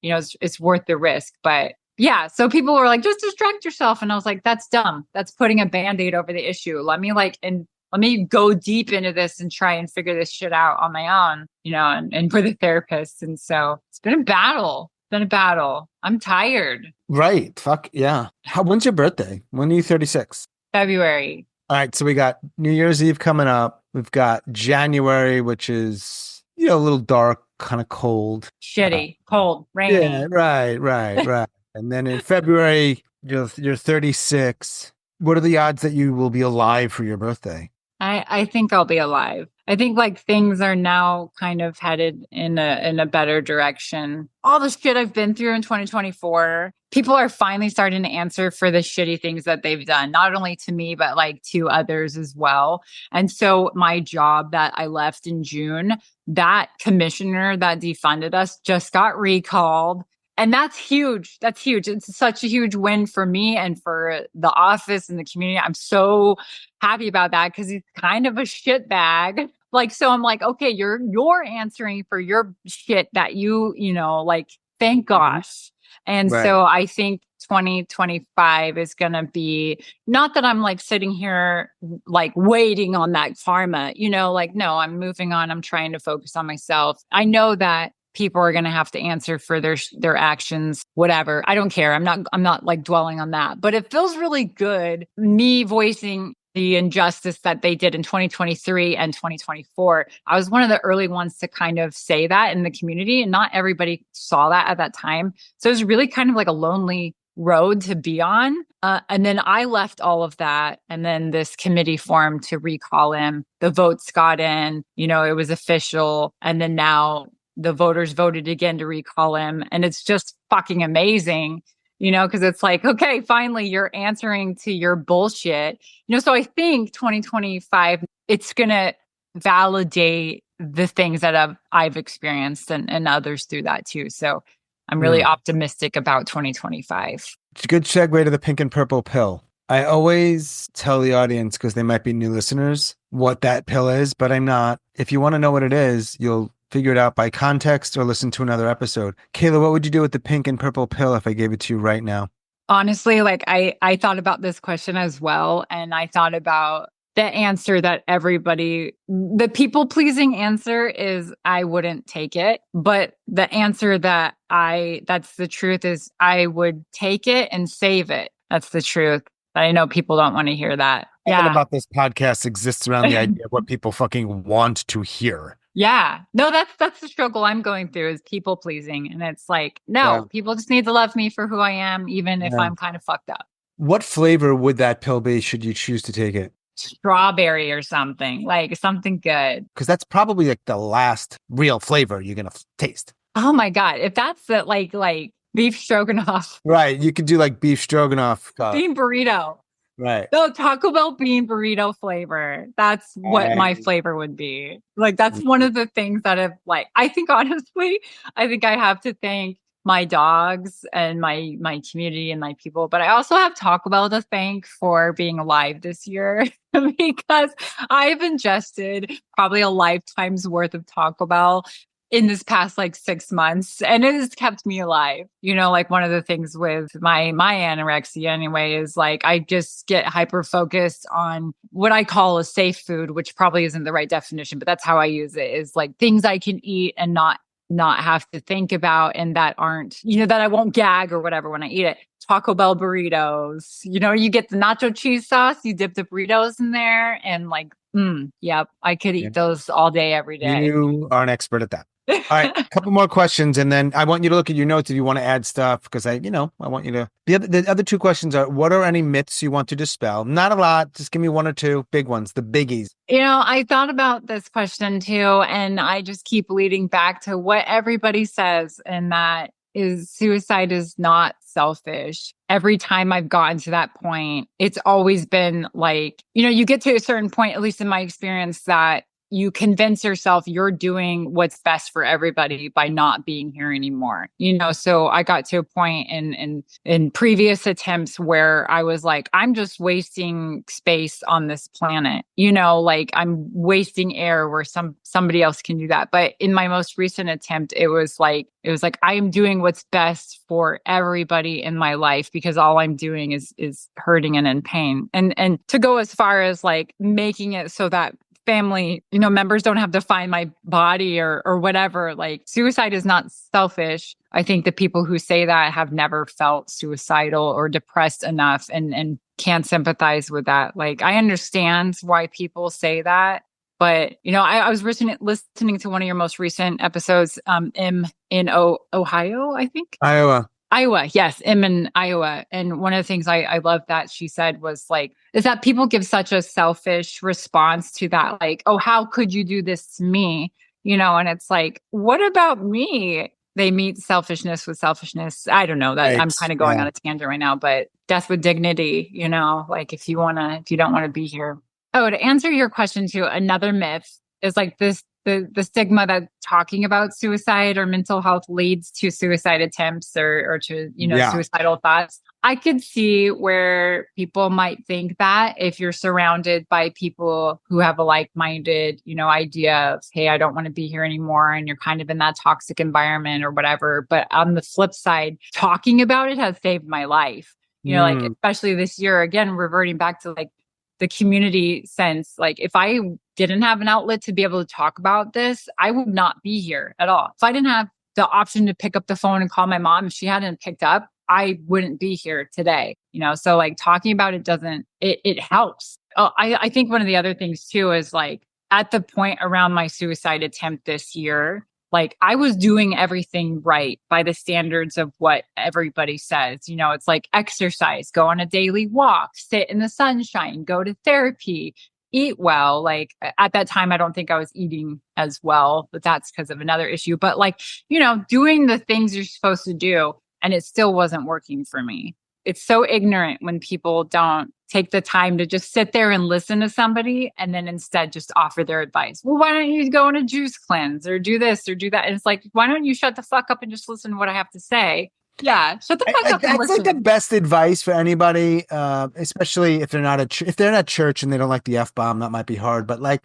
it's worth the risk. But yeah, so people were like, just distract yourself. And I was like, that's dumb. That's putting a band-aid over the issue. Let me go deep into this and try and figure this shit out on my own, and for the therapist. And so it's been a battle. I'm tired. Right. Fuck yeah. When's your birthday? When are you 36? February. All right. So we got New Year's Eve coming up. We've got January, which is, a little dark, kind of cold. Shitty, cold, rainy. Yeah, right. And then in February, you're 36. What are the odds that you will be alive for your birthday? I think I'll be alive. I think like things are now kind of headed in a better direction. All the shit I've been through in 2024, people are finally starting to answer for the shitty things that they've done, not only to me, but like to others as well. And so my job that I left in June, that commissioner that defunded us just got recalled. And that's huge. That's huge. It's such a huge win for me and for the office and the community. I'm so happy about that because he's kind of a shit bag. Like, so I'm like, okay, you're answering for your shit that like, thank gosh. And Right. So I think 2025 is going to be not that I'm like sitting here like waiting on that karma, like, no, I'm moving on. I'm trying to focus on myself. I know that people are going to have to answer for their actions, whatever. I don't care. I'm not like dwelling on that, but it feels really good. Me voicing the injustice that they did in 2023 and 2024. I was one of the early ones to kind of say that in the community, and not everybody saw that at that time. So it was really kind of like a lonely road to be on. And then I left all of that. And then this committee formed to recall him. The votes got in, it was official. And then now the voters voted again to recall him. And it's just fucking amazing, because it's like, okay, finally you're answering to your bullshit. So I think 2025, it's going to validate the things that I've experienced and others through that too. So I'm really optimistic about 2025. It's a good segue to the pink and purple pill. I always tell the audience, because they might be new listeners, what that pill is, but I'm not. If you want to know what it is, you'll figure it out by context or listen to another episode. Kayla, what would you do with the pink and purple pill if I gave it to you right now? Honestly, like I thought about this question as well. And I thought about the answer that the people pleasing answer is I wouldn't take it. But the answer that's the truth is I would take it and save it. That's the truth. But I know people don't want to hear that. Nothing Yeah. about this podcast exists around the idea of what people fucking want to hear. Yeah. No, that's the struggle I'm going through is people pleasing. And it's like, Yeah. no, people just need to love me for who I am, even if Yeah. I'm kind of fucked up. What flavor would that pill be should you choose to take it? Strawberry or something, like something good. Because that's probably like the last real flavor you're gonna taste. Oh my God. If that's the like beef stroganoff, Right. You could do like beef stroganoff. bean burrito. Right. No, Taco Bell bean burrito flavor. That's what my flavor would be. Like, that's one of the things that have, like, I think honestly, I think I have to thank my dogs and my community and my people, but I also have Taco Bell to thank for being alive this year because I've ingested probably a lifetime's worth of Taco Bell in this past like 6 months, and it has kept me alive. You know, like one of the things with my anorexia anyway is like I just get hyper focused on what I call a safe food, which probably isn't the right definition, but that's how I use it, is like things I can eat and not have to think about, and that aren't, you know, that I won't gag or whatever when I eat it. Taco Bell burritos, you know, you get the nacho cheese sauce, you dip the burritos in there, and like, yep, I could eat those all day, every day. You are an expert at that. All right, a couple more questions, and then I want you to look at your notes if you want to add stuff, because I want you to. The other two questions are: what are any myths you want to dispel? Not a lot, just give me one or two big ones, the biggies. You know, I thought about this question too, and I just keep leading back to what everybody says, and that is suicide is not selfish. Every time I've gotten to that point, it's always been like, you know, you get to a certain point, at least in my experience, that you convince yourself you're doing what's best for everybody by not being here anymore. You know, so I got to a point in previous attempts where I was like, I'm just wasting space on this planet. You know, like I'm wasting air where somebody else can do that. But in my most recent attempt, it was like I am doing what's best for everybody in my life, because all I'm doing is hurting and in pain. And to go as far as like making it so that family, you know, members don't have to find my body or whatever. Like, suicide is not selfish. I think the people who say that have never felt suicidal or depressed enough and can't sympathize with that. Like, I understand why people say that, but you know, I was listening to one of your most recent episodes, in Ohio, I think. Iowa, yes, in Iowa. And one of the things I love that she said was like, is that people give such a selfish response to that, like, oh, how could you do this to me? You know, and it's like, what about me? They meet selfishness with selfishness. I don't know, that Right. I'm kind of going on a tangent right now, but death with dignity, you know, like if you don't want to be here. Oh, to answer your question too, another myth is like this. The stigma that talking about suicide or mental health leads to suicide attempts or to, you know, suicidal thoughts. I could see where people might think that if you're surrounded by people who have a like-minded, you know, idea of, hey, I don't want to be here anymore, and you're kind of in that toxic environment or whatever. But on the flip side, talking about it has saved my life. You know, like especially this year, again, reverting back to like the community sense. Like, if I didn't have an outlet to be able to talk about this, I would not be here at all. If I didn't have the option to pick up the phone and call my mom, if she hadn't picked up, I wouldn't be here today. You know, so like talking about it it helps. Oh, I think one of the other things too is like at the point around my suicide attempt this year, like I was doing everything right by the standards of what everybody says. You know, it's like exercise, go on a daily walk, sit in the sunshine, go to therapy, eat well. Like at that time, I don't think I was eating as well, but that's because of another issue. But like, you know, doing the things you're supposed to do, and it still wasn't working for me. It's so ignorant when people don't take the time to just sit there and listen to somebody and then instead just offer their advice. Well, why don't you go on a juice cleanse or do this or do that? And it's like, why don't you shut the fuck up and just listen to what I have to say? Yeah, shut the fuck up. And That's listen. like the best advice for anybody, especially if they're not if they're not church and they don't like the F-bomb. That might be hard, but like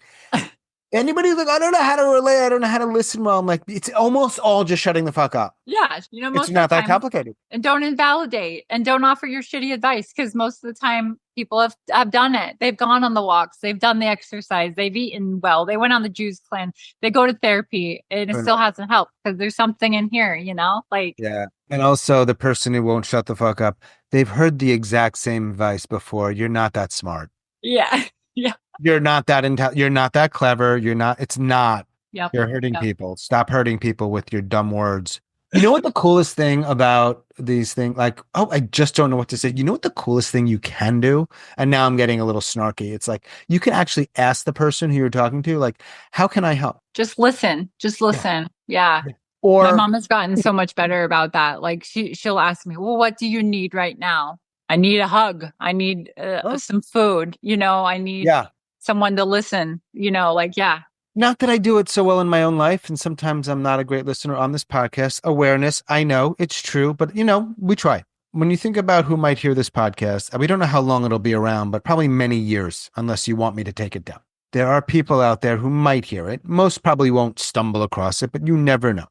anybody who's like, I don't know how to relate, I don't know how to listen well. I'm like, it's almost all just shutting the fuck up. Yeah, you know, most it's not of the that time, complicated. and don't invalidate and don't offer your shitty advice, because most of the time people have done it. They've gone on the walks, they've done the exercise, they've eaten well, they went on the juice cleanse, they go to therapy, and it still hasn't helped because there's something in here, you know, like yeah. And also the person who won't shut the fuck up, they've heard the exact same advice before. You're not that smart. Yeah. Yeah. You're not that you're not that clever. It's not. Yep. You're hurting Yep. people. Stop hurting people with your dumb words. You know what the coolest thing about these things, like, oh, I just don't know what to say. You know what the coolest thing you can do? And now I'm getting a little snarky. It's like you can actually ask the person who you're talking to, like, how can I help? Just listen. Just listen. Yeah. My Or mom has gotten so much better about that. Like she'll ask me, well, what do you need right now? I need a hug. I need some food. I need yeah. someone to listen, like, yeah. Not that I do it so well in my own life, and sometimes I'm not a great listener on this podcast. Awareness, I know it's true, but we try. When you think about who might hear this podcast, we don't know how long it'll be around, but probably many years, unless you want me to take it down. There are people out there who might hear it. Most probably won't stumble across it, but you never know.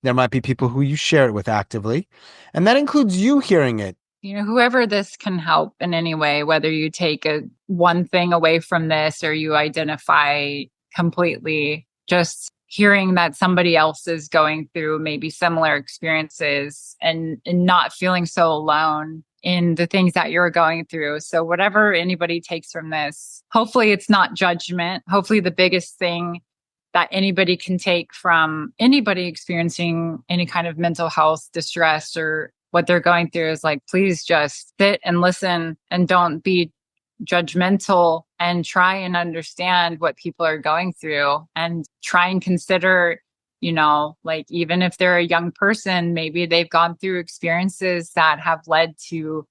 There might be people who you share it with actively, and that includes you hearing it. Whoever this can help in any way, whether you take one thing away from this or you identify completely, just hearing that somebody else is going through maybe similar experiences and not feeling so alone in the things that you're going through. So whatever anybody takes from this, hopefully it's not judgment. Hopefully the biggest thing that anybody can take from anybody experiencing any kind of mental health distress or what they're going through is like, please just sit and listen and don't be judgmental and try and understand what people are going through and try and consider, like even if they're a young person, maybe they've gone through experiences that have led to,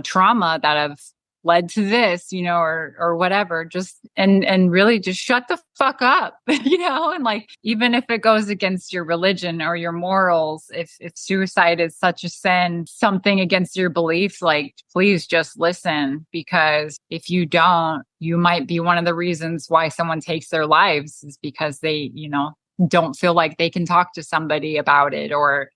trauma that have led to this, or whatever, just, and really just shut the fuck up, and like, even if it goes against your religion or your morals, if suicide is such a sin, something against your beliefs, like, please just listen, because if you don't, you might be one of the reasons why someone takes their lives is because they, don't feel like they can talk to somebody about it or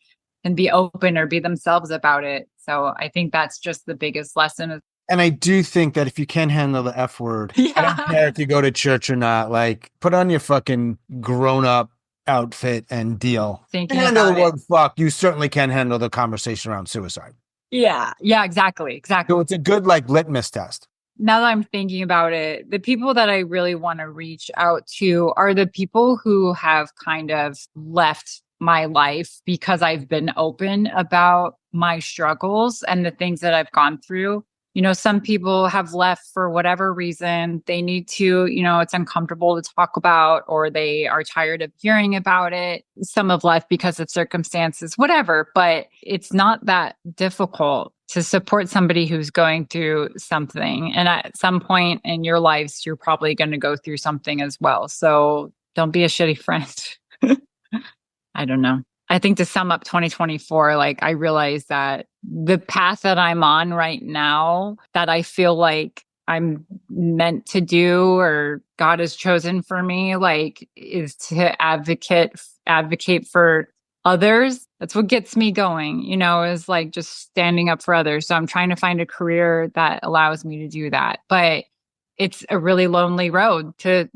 can be open or be themselves about it. So I think that's just the biggest lesson. And I do think that if you can't handle the F word, Yeah. I don't care if you go to church or not, like put on your fucking grown-up outfit and deal. Handle the word fuck. You certainly can handle the conversation around suicide. Yeah. Yeah, exactly. So it's a good litmus test. Now that I'm thinking about it, the people that I really want to reach out to are the people who have kind of left my life because I've been open about my struggles and the things that I've gone through. Some people have left for whatever reason. They need to, it's uncomfortable to talk about, or they are tired of hearing about it. Some have left because of circumstances, whatever, but it's not that difficult to support somebody who's going through something. And at some point in your lives, you're probably going to go through something as well. So don't be a shitty friend. I don't know. I think to sum up 2024, I realize that the path that I'm on right now, that I feel like I'm meant to do or God has chosen for me, is to advocate for others. That's what gets me going, is just standing up for others. So I'm trying to find a career that allows me to do that. But it's a really lonely road to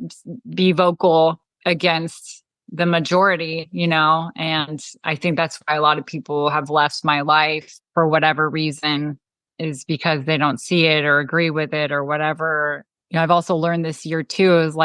be vocal against the majority, and I think that's why a lot of people have left my life for whatever reason, is because they don't see it or agree with it or whatever. I've also learned this year too, is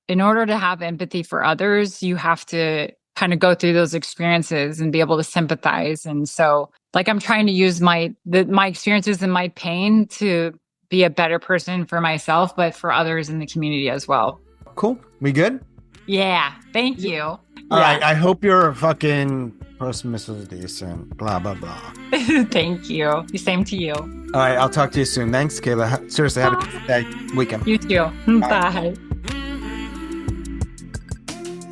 in order to have empathy for others, you have to kind of go through those experiences and be able to sympathize. And so I'm trying to use my experiences and my pain to be a better person for myself, but for others in the community as well. Cool. We good? Yeah. Thank you. All right. I hope your fucking Christmas is decent. Blah, blah, blah. Thank you. Same to you. All right. I'll talk to you soon. Thanks, Kayla. Seriously, have a good day, weekend. You too. Bye.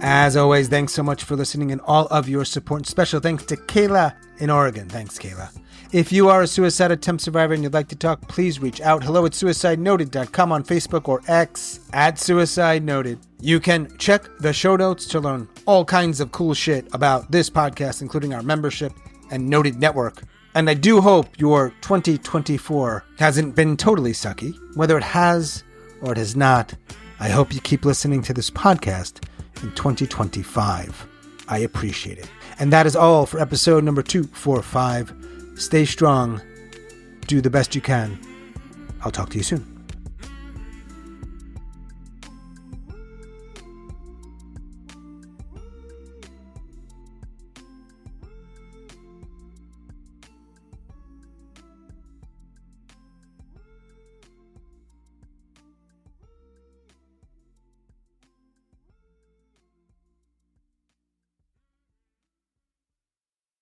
As always, thanks so much for listening and all of your support. Special thanks to Kayla in Oregon. Thanks, Kayla. If you are a suicide attempt survivor and you'd like to talk, please reach out. hello@suicidenoted.com on Facebook or X @suicidenoted. You can check the show notes to learn all kinds of cool shit about this podcast, including our membership and Noted Network. And I do hope your 2024 hasn't been totally sucky. Whether it has or it has not, I hope you keep listening to this podcast in 2025. I appreciate it. And that is all for episode number 245. Stay strong do the best you can. I'll talk to you soon.